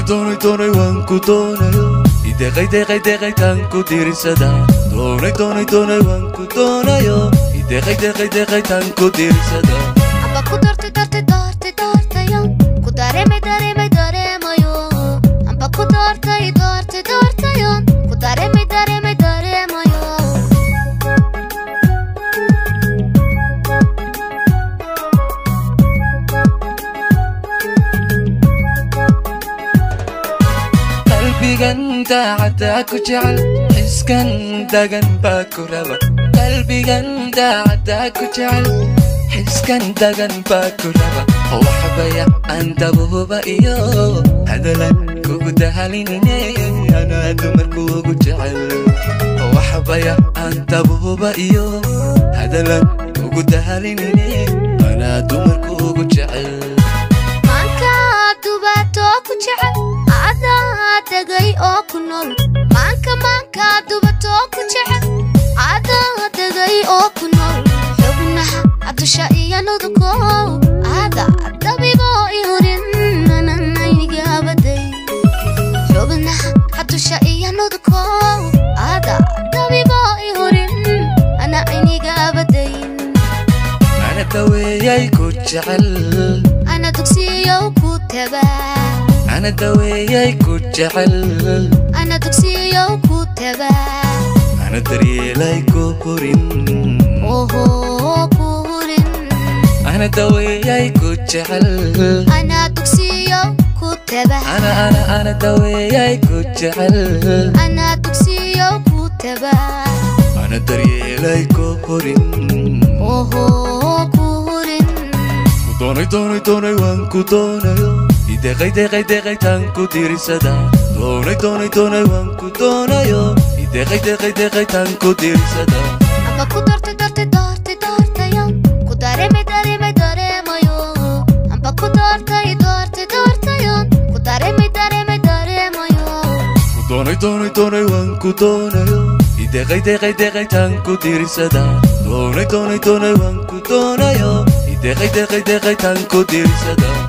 doonay waan ku doonayo ideeqay tan ku diirsada doonay waan ku doonayo ideeqay tan ku diirsada amba ku doortayo ku dareemayo amba ku doortayo ku dareemayo qalbigan daacada ku jecel xiskan dagan baa ku raba qalbigan daacada ku jecel xiskan dagan baa ku raba waxbaya aan dabuuba iyo hadalan kugu dahalinine ana dumarkuugu jecel waxbaya aan dabuuba iyo hadalan kugu dahalinine ana dumarkuugu jecel manka dubato ku jecel dagay oo ku nool manka dubato ku jecel dagay oo ku nool xubnaha adusha iyo nuduko dabibo ihurin ananiga baday xubnaha adusha iyo nuduko dabibo ihurin ananiga baday ana daweeyay ku jecel ana dugsiyo ku tabaa أنا دوياي كجعل أنا دكسيو كتبا أنا دريلاي كورين أوه كورين أنا دوياي كجعل أنا دكسيو كتبا أنا دوياي كجعل أنا دكسيو كتبا أنا دريلاي كورين أوه كورين doonay waan ku doonayo ideeqay tan ku diirsada doonay waan ku doonayo ideeqay tan ku diirsada amba ku doortayo ku dareemayo amba ku doortayo ku dareemayo doonay waan ku doonayo ideeqay tan ku diirsada doonay waan ku doonayo ideeqay tan ku diirsada